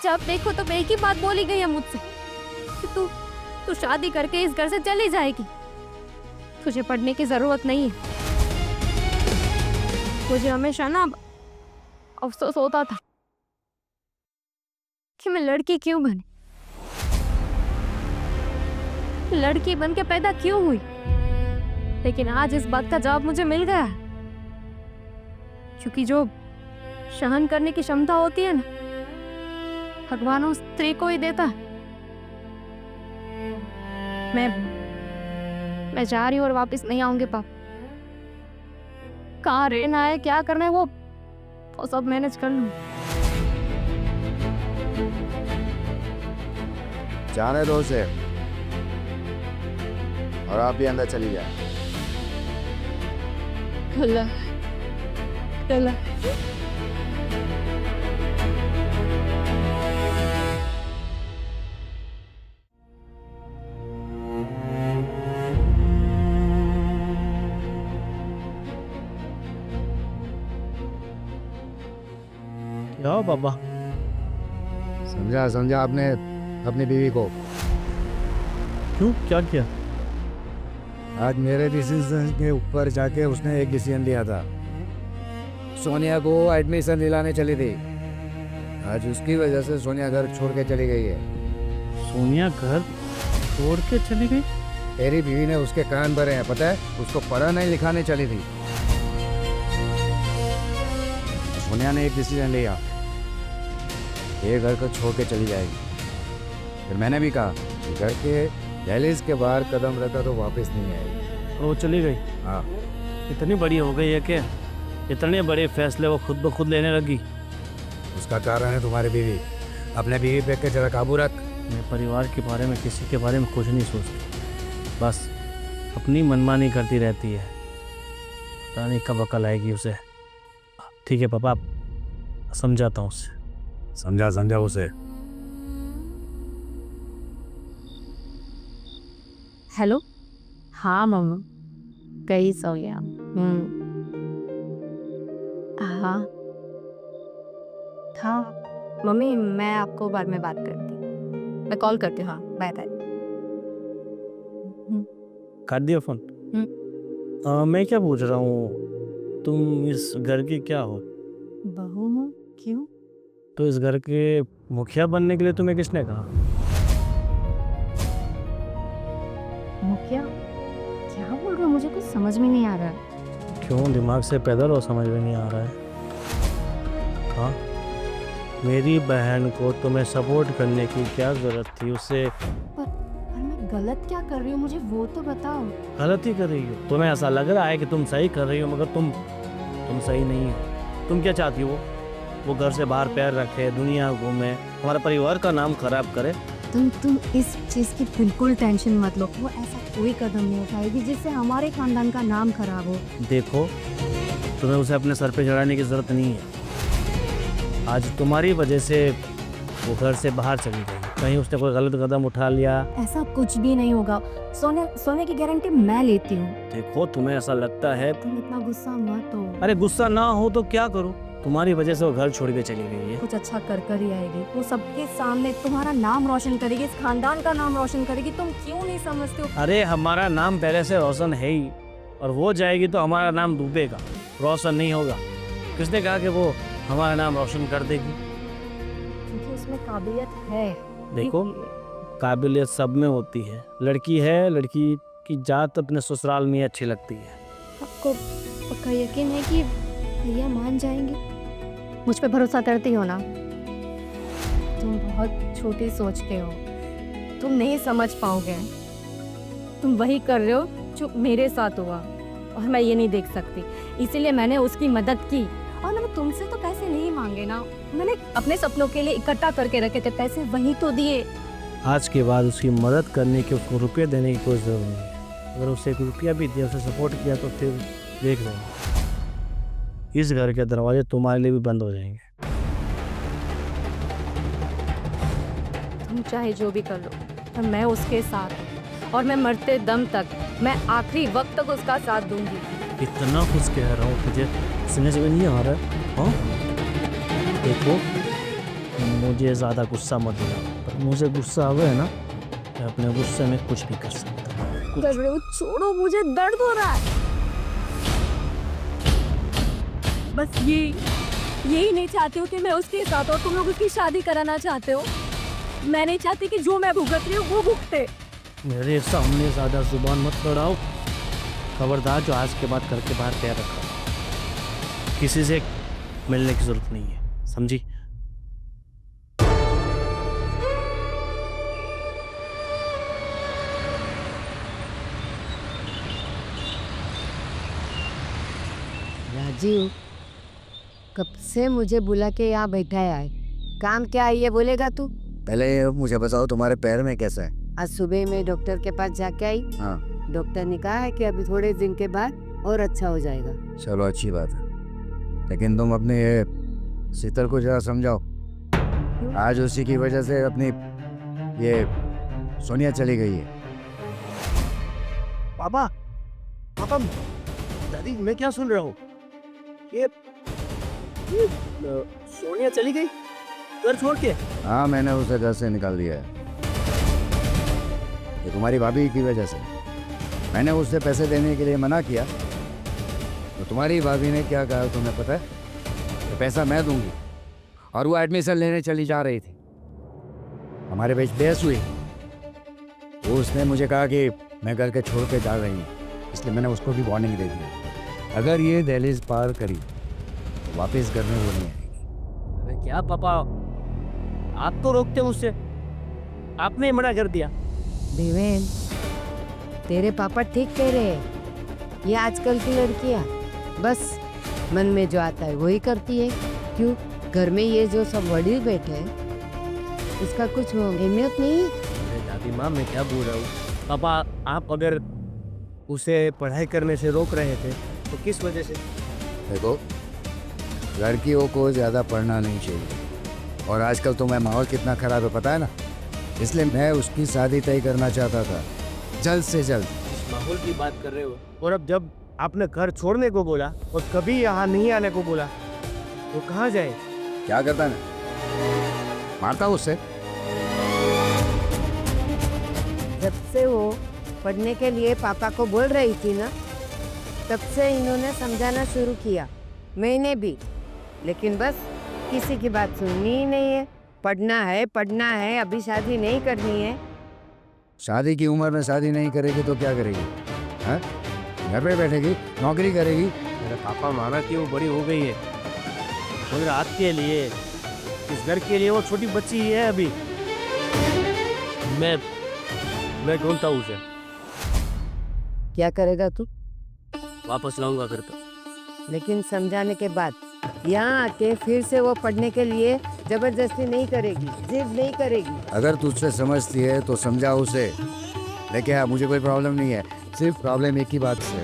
जब देखो तो एक ही बात बोली गई है मुझसे कि तू शादी करके इस घर से चली जाएगी, तुझे पढ़ने की जरूरत नहीं है। मुझे हमेशा ना अफसोस होता था कि मैं लड़की क्यों बनी, लड़की बन के पैदा क्यों हुई। लेकिन आज इस बात का जवाब मुझे मिल गया है, क्योंकि जो सहन करने की क्षमता होती है ना, भगवान उस स्त्री को ही देता है। मैं जा रही हूँ और वापस नहीं आऊंगी पापा। कहाँ रहना है, क्या करना है, वो सब मैनेज कर लूँ। जाने दो उसे, और आप भी अंदर चली जाए। कला, कला। क्या हो पापा? समझा आपने अपनी बीवी को? क्यों, क्या किया? आज मेरे डिसीजन के ऊपर जाके उसने एक डिसीजन लिया था। सोनिया को एडमिशन दिलाने चली थी, आज उसकी वजह से सोनिया घर छोड़ के चली गई है। सोनिया घर छोड़ के चली गई? तेरी बीवी ने उसके कान भरे हैं, पता है? उसको पढ़ा नहीं लिखाने चली थी। सोनिया ने एक डिसीजन लिया, ये घर को छोड़ के चली जाएगी। फिर मैंने भी कहा कि घर के दहलीज के बाहर कदम रखा तो वापस नहीं आएगी। वो चली गई? हाँ। इतनी बड़ी हो गई है क्या? इतने बड़े फैसले वो खुद ब खुद लेने लगी? उसका कारण है तुम्हारी बीवी। अपने बीवी पे के जरा काबू रख। मैं परिवार के बारे में, किसी के बारे में कुछ नहीं सोचती, बस अपनी मनमानी करती रहती है। पता नहीं कब अकल आएगी उसे। ठीक है पापा, समझाता हूँ उसे। समझा उसे। हेलो, हाँ मम्मा, कहीं सो गया। हाँ था मम्मी, मैं आपको बाद में बात करती हूँ, मैं कॉल करती हूँ। हाँ, बाय बाय। काट दिया फोन? मैं क्या पूछ रहा हूँ, तुम इस घर की क्या हो? बहू हूँ। क्यों? तो इस घर के मुखिया बनने के लिए तुम्हें किसने कहा? मुखिया? क्या बोल रहे हो, मुझे कुछ समझ में नहीं आ रहा है। क्यों, दिमाग से पैदल हो, समझ में नहीं आ रहा है? हाँ, मेरी बहन को तुम्हें सपोर्ट करने की क्या ज़रूरत थी? उससे पर मैं गलत क्या कर रही हो, मुझे वो तो बताओ। गलत ही कर रही हो। तुम्हें ऐसा लग रहा है कि तुम सही कर रही हो, मगर तुम सही नहीं हो। तुम क्या चाहती हो? वो घर से बाहर पैर रखे, दुनिया घूमे, हमारे परिवार का नाम खराब करे। तुम इस चीज की बिल्कुल टेंशन मत लो। वो ऐसा कोई कदम नहीं उठाएगी जिससे हमारे खानदान का नाम खराब हो। देखो, तुम्हें उसे अपने सर पे चढ़ाने की जरूरत नहीं है। आज तुम्हारी वजह से वो घर से बाहर चली गई। कहीं उसने कोई गलत कदम उठा लिया। ऐसा कुछ भी नहीं होगा। सोने की गारंटी मैं लेती हूँ। देखो, तुम्हें ऐसा लगता है। तुम इतना गुस्सा मत हो। अरे गुस्सा ना हो तो क्या करूं? तुम्हारी वजह से वो घर छोड़ के चली गई है। कुछ अच्छा कर ही आएगी। वो सबके सामने तुम्हारा नाम रोशन करेगी, इस खानदान का नाम रोशन करेगी। तुम क्यों नहीं समझते हो? अरे हमारा नाम पहले से रोशन है ही, और वो जाएगी तो हमारा नाम डूबेगा, रोशन नहीं होगा। किसने कहा कि वो हमारा नाम रोशन कर देगी? क्योंकि उसमें काबिलियत है। देखो, काबिलियत सब में होती है। लड़की है, लड़की की जात अपने ससुराल में अच्छी लगती है। आपको पक्का यकीन है कि भैया मान जाएंगे? मुझ पे भरोसा करती हो ना? तुम बहुत छोटी सोचते हो, तुम नहीं समझ पाओगे। तुम वही कर रहे हो जो मेरे साथ हुआ, और मैं ये नहीं देख सकती, इसीलिए मैंने उसकी मदद की। और मैंने तुमसे तो पैसे नहीं मांगे ना, मैंने अपने सपनों के लिए इकट्ठा करके रखे थे पैसे, वही तो दिए। आज के बाद उसकी मदद करने की, उसको रुपये देने की कोई ज़रूरत नहीं है। अगर उसे एक रुपया भी दिया, उसे सपोर्ट किया, तो फिर देख लेंगे, इस घर के दरवाजे तुम्हारे लिए भी बंद हो जाएंगे। तुम चाहे जो भी कर लो, पर मैं उसके साथ हूँ, और मैं मरते दम तक, मैं आखिरी वक्त तक उसका साथ दूंगी। इतना कुछ कह रहा हूँ, तुझे समझ में नहीं आ रहा है? हाँ, देखो, मुझे ज़्यादा गुस्सा मत दिला। पर मुझे गुस्सा आ गया ना, मैं अपने गुस्से में कुछ भी कर सकता हूँ। कर रहे हो, छोड़ो, मुझे दर्द हो रहा है। बस यही नहीं चाहते हो कि मैं उसके साथ, और तुम लोग उसकी शादी कराना चाहते हो। मैं नहीं चाहती कि जो मैं भुगत रही हूँ वो भुगते। मेरे सामने ज़्यादा जुबान मत लड़ाओ। खबरदार, जो आज के बाद करके बाहर पैर रखा, किसी से मिलने की जरूरत नहीं है, समझी? राजीव, कब से मुझे बुला के यहाँ बैठा है? काम क्या है ये बोलेगा तू? पहले मुझे बताओ, तुम्हारे पैर में कैसा है? आज सुबह मैं डॉक्टर के पास जाके आई। हाँ, डॉक्टर ने कहा है कि अभी थोड़े दिन के बाद और अच्छा हो जाएगा। चलो अच्छी बात है, लेकिन तुम अपने ये शीतल को जरा समझाओ। आज उसी की वजह से अपनी ये सोनिया चली गई है। पापा, पापा, दादी, मैं क्या सुन रहा हूँ? ये सोनिया चली गई घर छोड़ के? हाँ, मैंने उसे घर से निकाल दिया है। ये तुम्हारी भाभी की वजह से। मैंने उससे पैसे देने के लिए मना किया, तो तुम्हारी भाभी ने क्या कहा तुम्हें पता है? तो पैसा मैं दूंगी, और वो एडमिशन लेने चली जा रही थी। हमारे बीच बहस हुई, वो उसने मुझे कहा कि मैं घर के छोड़ के जा रही हूँ, इसलिए मैंने उसको भी वार्निंग दे दी, अगर ये दहलीज पार करी तो वापस घर में वो नहीं आएगी। अरे क्या पापा, आप तो रोकते उससे, आपने ही मना कर दिया। देवेन, तेरे पापा ठीक कह रहे हैं। ये आजकल की लड़कियां बस मन में जो आता है वही करती है। क्यों? घर में ये जो सब वडील बैठे हैं, उसका कुछ अहमियत नहीं है। अरे दादी माँ, मैं क्या बोल रहा हूँ? पापा, आप अगर उसे पढ़ाई करने से रोक रहे थे तो किस वजह से? देखो, लड़कियों को ज़्यादा पढ़ना नहीं चाहिए, और आजकल तो मैं माहौल कितना ख़राब है पता है ना, इसलिए मैं उसकी शादी तय करना चाहता था, जल्द से जल्द। इस माहौल की बात कर रहे हो, और अब जब आपने घर छोड़ने को बोला और कभी यहाँ नहीं आने को बोला, तो कहाँ जाए? क्या करता ना, मारता उससे। जब से वो पढ़ने के लिए पापा को बोल रही थी ना, तब से इन्होंने समझाना शुरू किया, मैंने भी, लेकिन बस किसी की बात सुननी ही नहीं है। पढ़ना है, अभी शादी नहीं करनी है। शादी की उम्र में शादी नहीं करेगी तो क्या करेगी? हाँ, घर पे बैठेगी, नौकरी करेगी। मेरा पापा माना कि वो बड़ी हो गई है, मगर आपके लिए, इस घर के लिए वो छोटी बच्ची ही है अभी। मैं ढूंढता हूँ उसे, क्या करेगा तू? वापस लाऊंगा घर तक। लेकिन समझाने के बाद यहाँ आके फिर से वो पढ़ने के लिए जबरदस्ती नहीं करेगी, जिद नहीं करेगी। अगर तुझसे समझती है तो समझा उसे, लेकिन हाँ मुझे कोई प्रॉब्लम नहीं है। सिर्फ प्रॉब्लम एक ही बात से,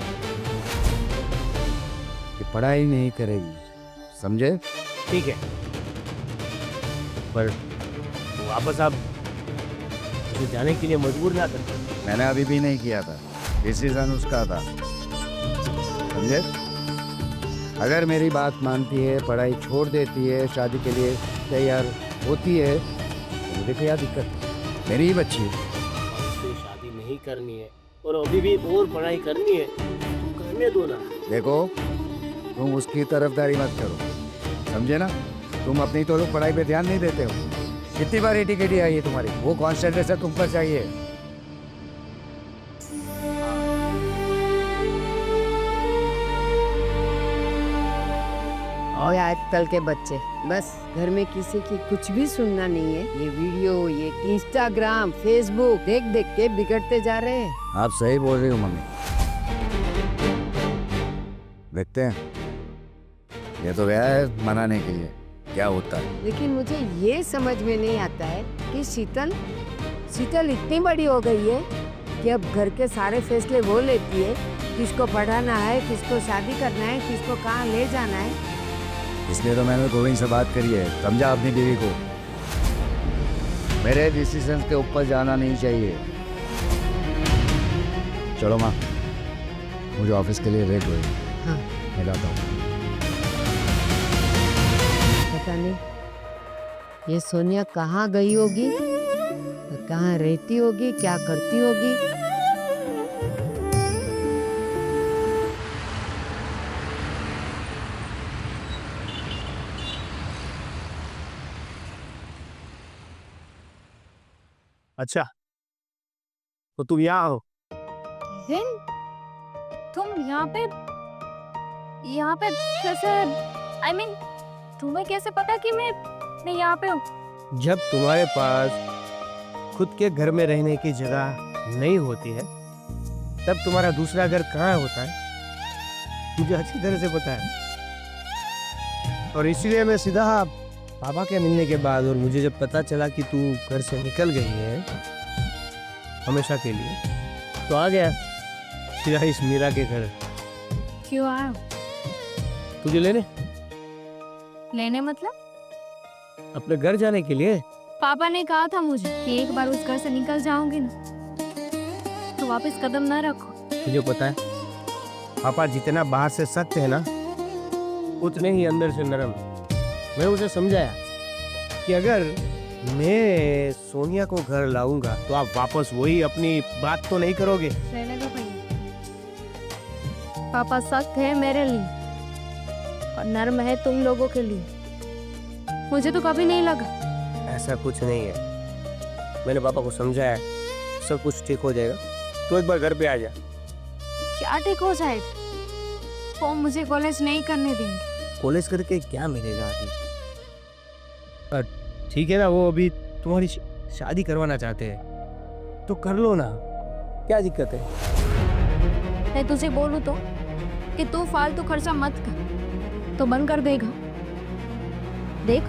कि पढ़ाई नहीं करेगी, समझे? ठीक है, पर वापस आप मुझे जाने के लिए मजबूर ना कर। मैंने अभी भी नहीं किया था, डिसीजन उसका था, समझे? अगर मेरी बात मानती है, पढ़ाई छोड़ देती है, शादी के लिए तैयार होती है, तो मुझे क्या दिक्कत? मेरी ही बच्ची है। उससे शादी नहीं करनी है और अभी भी और पढ़ाई करनी है तो करने दो ना। देखो, तुम उसकी तरफदारी मत करो, समझे ना? तुम अपनी तो पढ़ाई पे ध्यान नहीं देते हो। कितनी बार टिकट आई है तुम्हारी, वो कॉन्सेंट्रेशन तुम पर चाहिए। और आजकल के बच्चे बस घर में किसी की कुछ भी सुनना नहीं है। ये वीडियो, ये इंस्टाग्राम, फेसबुक देख देख के बिगड़ते जा रहे हैं। आप सही बोल रही हो मम्मी। देखते हैं, ये तो गया है मनाने के लिए, क्या होता है। लेकिन मुझे ये समझ में नहीं आता है कि शीतल इतनी बड़ी हो गई है कि अब घर के सारे फैसले वो लेती है। किसको पढ़ाना है, किसको शादी करना है, किसको कहाँ ले जाना है। इसलिए तो मैंने गोविंद से बात करी है, समझा अपनी बीवी को। मेरे डिसीजन के ऊपर जाना नहीं चाहिए। चलो माँ, मुझे ऑफिस के लिए लेट हुई। हाँ। मैं जाता हूँ। पता नहीं ये सोनिया कहाँ गई होगी, कहाँ रहती होगी, क्या करती होगी। अच्छा, तो तुम यहाँ हो? दिन तुम यहाँ पे कैसे? I mean, तुम्हें कैसे पता कि मैं यहाँ पे हूँ? जब तुम्हारे पास खुद के घर में रहने की जगह नहीं होती है, तब तुम्हारा दूसरा घर कहाँ होता है, मुझे अच्छी तरह से पता है। और इसीलिए मैं सीधा पापा के मिलने के बाद, और मुझे जब पता चला कि तू घर से निकल गई है हमेशा के लिए, तो आ गया सीधा इस मीरा के घर क्यों आया हो? तुझे लेने मतलब? अपने घर जाने के लिए। पापा ने कहा था मुझे कि एक बार उस घर से निकल जाओगे ना तो वापस कदम ना रखो। तुझे पता है पापा जितना बाहर से सख्त है ना, उतने ही अंदर से नरम है। मैं उसे समझाया कि अगर मैं सोनिया को घर लाऊंगा तो आप वापस वही अपनी बात तो नहीं करोगे। रहने दो भैया, पापा सख्त है मेरे लिए और नर्म है तुम लोगों के लिए। मुझे तो कभी नहीं लगा। ऐसा कुछ नहीं है, मैंने पापा को समझाया, सब कुछ ठीक हो जाएगा। तो एक बार घर पे आ जा। क्या ठीक हो जाएगा? वो मुझे कॉलेज नहीं करने देंगे। कॉलेज करके क्या मिलेगा अभी? ठीक है ना, वो अभी तुम्हारी शादी करवाना चाहते हैं तो कर लो ना, क्या दिक्कत है? मैं तुझे बोलूं तो कि तू फालतू खर्चा मत कर तो बंद कर देगा। देख,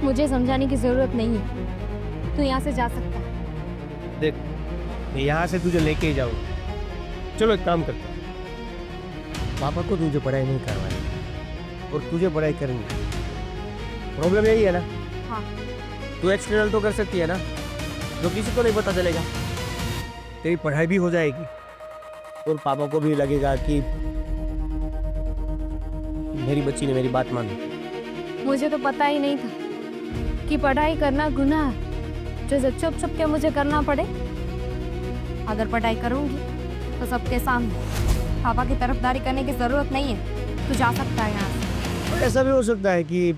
मुझे समझाने की जरूरत नहीं है, तू यहाँ से जा सकता है। देख, मैं यहाँ से तुझे लेके ही जाऊंगा। चलो एक काम करते हैं, पापा को तुझे पढ़ाई नहीं करवानी और तुझे पढ़ाई करनी। प्रॉब्लम यही है ना? हाँ। तू एक्सटर्नल तो कर सकती है ना, जो किसी को नहीं पता चलेगा। तेरी पढ़ाई भी हो जाएगी और पापा को भी लगेगा कि मेरी बच्ची ने मेरी बात मानी। मुझे तो पता ही नहीं था कि पढ़ाई करना गुनाह है, जो चुप छुप के मुझे करना पड़े। अगर पढ़ाई करूंगी तो सबके सामने। पापा की तरफदारी करने की जरूरत नहीं है, तू जा सकता है यहाँ से। और ऐसा भी हो सकता है कि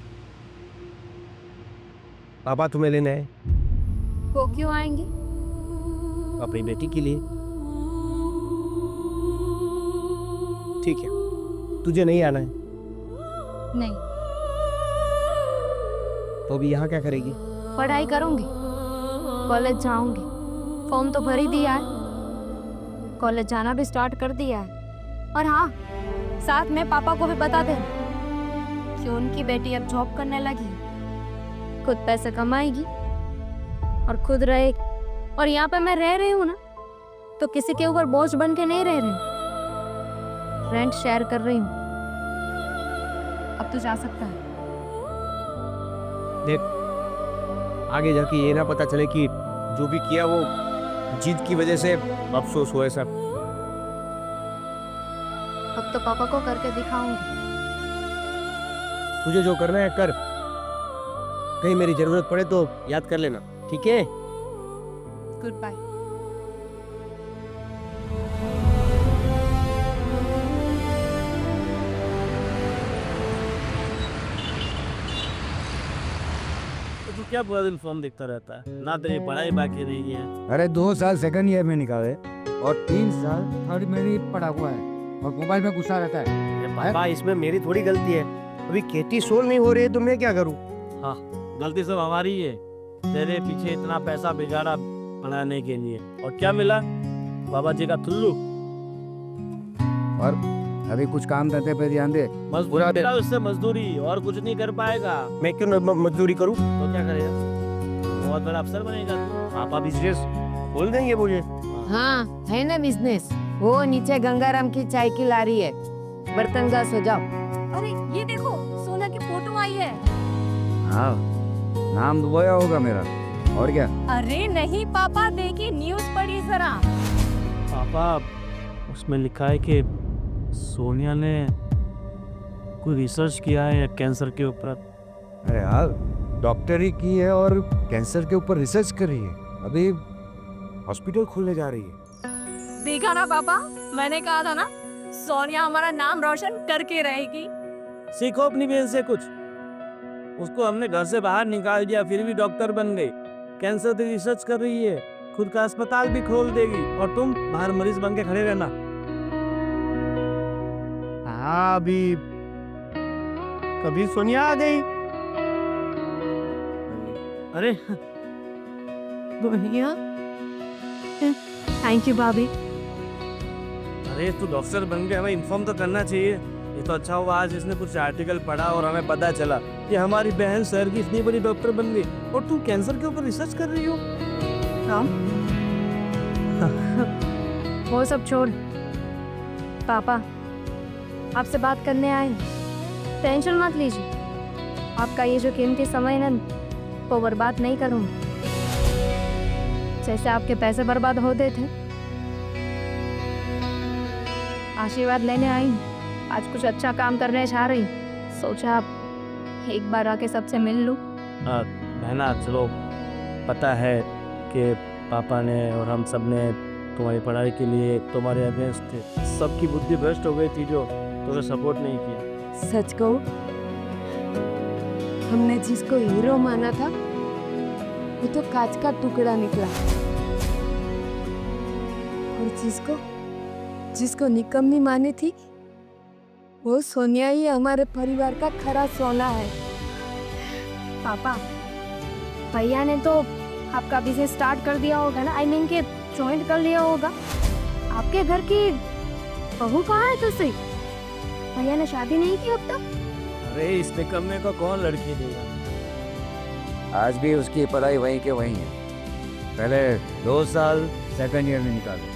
पापा तुम्हें लेने आए वो क्यों आएंगे? अपनी बेटी के लिए। ठीक है, तुझे नहीं आना है नहीं, तो अभी यहाँ क्या करेगी? पढ़ाई करूंगी, कॉलेज जाऊंगी, फॉर्म तो भर ही दिया है, कॉलेज जाना भी स्टार्ट कर दिया है। और हाँ, साथ में पापा को भी बता दे कि उनकी बेटी अब जॉब करने लगी है, खुद पैसे कमाएगी और खुद रहेगी। और यहाँ पे मैं रह रही हूँ ना, तो किसी के ऊपर बोझ बन के नहीं रह रही, रेंट शेयर कर रही हूँ। अब तो जा सकता है। देख, आगे जाके ये ना पता चले कि जो भी किया वो जीत की वजह से अफसोस हुआ है सब। अब तो पापा को करके दिखाऊंगी। तुझे जो करना है कर, कहीं मेरी जरूरत पड़े तो याद कर लेना, ठीक है? Goodbye. तो तू क्या पूरा दिन फोन देखता रहता है? ना तेरी पढ़ाई बाकी रही है। अरे 2 साल सेकंड ईयर में निकाले और 3 साल थर्ड में ही पढ़ा हुआ है और मोबाइल में घुसा रहता है। पापा, इसमें मेरी थोड़ी गलती है। अभी खेती सोल नहीं हो रही है तो मैं क्या करूं? हाँ, गलती सब हमारी है। तेरे पीछे इतना पैसा बिगाड़ा पढ़ाने के लिए, और क्या मिला? बाबा जी का टुल्लू। और अभी कुछ काम धंधे पे ध्यान दे। मजदूरी मिला उससे, मजदूरी, और कुछ नहीं कर पाएगा। मैं क्यों मजदूरी करूं? तो क्या करेगा? बहुत बड़ा अफसर बनेगा तू। पापा बिजनेस खोल देंगे मुझे। हाँ, है ना बिजनेस। वो नीचे गंगाराम की चाय की लारी है, बर्तन घास हो जाओ। अरे ये देखो, सोना की फोटो आई है। हाँ, नाम दुबोया होगा मेरा, और क्या? अरे नहीं पापा, देखिए न्यूज़ पढ़ी जरा। पापा, उसमें लिखा है कि सोनिया ने कोई रिसर्च किया है कैंसर के ऊपर। अरे यार, डॉक्टरी की है और कैंसर के ऊपर रिसर्च कर रही है। अभी हॉस्पिटल खोलने जा रही है। देखा ना पापा, मैंने कहा था ना, सोनिया हमारा नाम रोशन करके रहेगी। सीखो अपनी बहन से कुछ। उसको हमने घर से बाहर निकाल दिया, फिर भी डॉक्टर बन गई। कैंसर की रिसर्च कर रही है, खुद का अस्पताल भी खोल देगी, और तुम बाहर मरीज बन के खड़े रहना। हाँ, अभी कभी सोनिया आ गई। अरे भैया, थैंक यू भाभी। अरे तू डॉक्टर बन के हमें इन्फॉर्म तो करना चाहिए। ये तो अच्छा हुआ आज इसने कुछ आर्टिकल पढ़ा और हमें पता चला कि हमारी बहन शहर की इतनी बड़ी डॉक्टर बन गई, और तू कैंसर के ऊपर रिसर्च कर रही हो। वो सब छोड़, पापा आपसे बात करने आए। टेंशन मत लीजिए, आपका ये जो कीमती समय है ना, वो बर्बाद नहीं करूँगी। जैसे आपके पैसे बर्बाद होते थे, आशीर्वाद लेने आई। आज कुछ अच्छा काम करने जा रही, सोचा आप एक बार आके सबसे मिल लूं। बहना, चलो, पता है कि पापा ने और हम सब ने तुम्हारी पढ़ाई के लिए तुम्हारे अगेंस्ट थे। सबकी बुद्धि भ्रष्ट हो गई थी जो तुम्हें सपोर्ट नहीं किया। सच कहूं, हमने जिसको हीरो माना था वो तो कांच का टुकड़ा निकला, और जिसको निकम्मी मानी थी वो सोनिया ही हमारे परिवार का खरा सोना है। पापा, भैया ने तो आपका बिजनेस स्टार्ट कर दिया होगा ना, आई मीन के ज्वाइन कर लिया होगा। आपके घर की बहू कहाँ है तुझसे? भैया ने शादी नहीं की अब तक? अरे इस निकम्मे को कौन लड़की देगा? आज भी उसकी पढ़ाई वहीं के वहीं है। पहले 2 साल सेकंड ईयर में निकाले,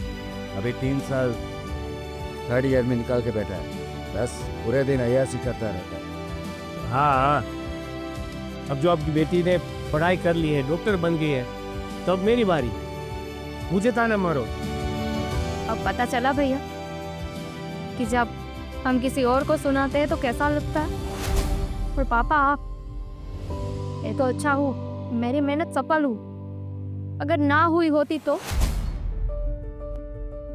अभी 3 साल थर्ड ईयर में निकाल के बैठा है। बस पूरे दिन अय्यासी करता रहता है। हाँ, अब जो आपकी बेटी ने पढ़ाई कर ली है, डॉक्टर बन गई है, तब मेरी बारी। मुझे ताना मारो। अब पता चला भैया कि जब हम किसी और को सुनाते हैं तो कैसा लगता है। और पापा, आप ये तो अच्छा हो, मेरी मेहनत सफल हुई। अगर ना हुई होती तो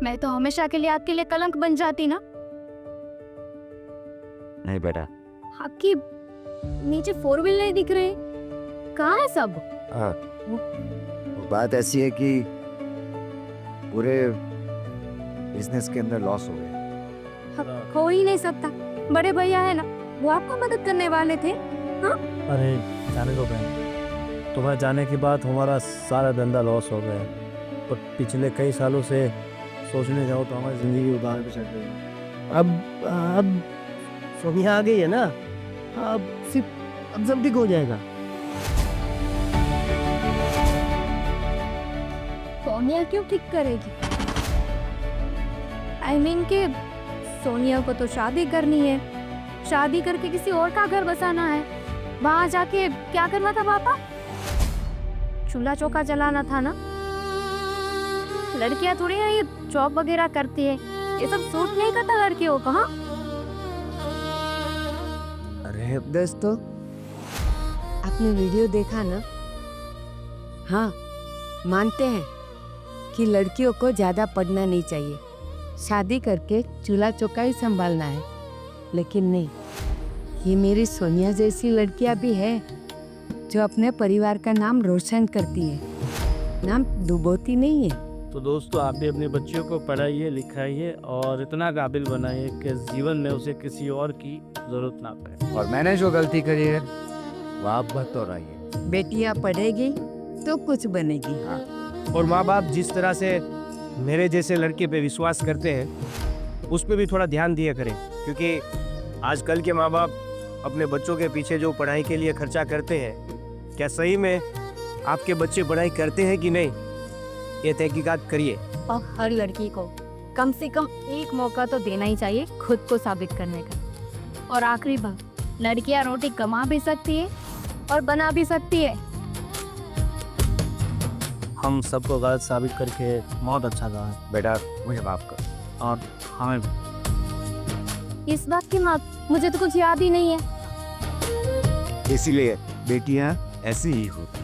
मैं तो हमेशा के लिए आपके लिए कलंक बन जाती ना। नहीं बेटा, आपकी नीचे 4 व्हीलर नहीं दिख रहे, कहाँ है सब? वो बात ऐसी है कि पूरे बिजनेस के अंदर लॉस हो गए। हो ही नहीं सकता, बड़े भैया है ना, वो आपको मदद करने वाले थे। अरे जाने दो बहन, तुम्हारे जाने के बाद हमारा सारा धंधा लॉस हो गया। पर पिछले कई सालों से सोचने जाओ तो हमारी ज़िंदगी उदाहरण पे चल रही है। अब सोनिया आ गई है ना, अब सब ठीक हो जाएगा। सोनिया क्यों ठीक करेगी? आई मीन कि सोनिया को तो शादी करनी है, शादी करके किसी और का घर बसाना है। वहां जाके क्या करना था पापा? चूल्हा चौका जलाना था ना। लड़कियां थोड़ी ना ये जॉब वगैरह करती है, ये सब सूट नहीं करता लड़कियों को। हाँ अरे दोस्तों, आपने वीडियो देखा ना? हाँ, मानते हैं कि लड़कियों को ज़्यादा पढ़ना नहीं चाहिए, शादी करके चूल्हा चौका ही संभालना है। लेकिन नहीं, ये मेरी सोनिया जैसी लड़कियां भी है जो अपने परिवार का नाम रोशन करती है, नाम डुबोती नहीं है। तो दोस्तों, आप भी अपने बच्चियों को पढ़ाइए, लिखाइए और इतना काबिल बनाइए कि जीवन में उसे किसी और की ज़रूरत ना पड़े। और मैंने जो गलती करी है वो आप मत दोहराइए। बेटियां पढ़ेगी तो कुछ बनेगी। और माँ बाप जिस तरह से मेरे जैसे लड़के पे विश्वास करते हैं, उस पर भी थोड़ा ध्यान दिया करें, क्योंकि आजकल के माँ बाप अपने बच्चों के पीछे जो पढ़ाई के लिए खर्चा करते हैं, क्या सही में आपके बच्चे पढ़ाई करते हैं कि नहीं, ये तहकीकात करिए। और हर लड़की को कम से कम एक मौका तो देना ही चाहिए खुद को साबित करने का। और आखिरी बात, लड़कियां रोटी कमा भी सकती है और बना भी सकती है। हम सबको गलत साबित करके बहुत अच्छा कहा बेटा मुझे माफ कर। और हमें भी। इस बात की बात मुझे तो कुछ याद ही नहीं है। इसीलिए बेटियां ऐसी ही होती।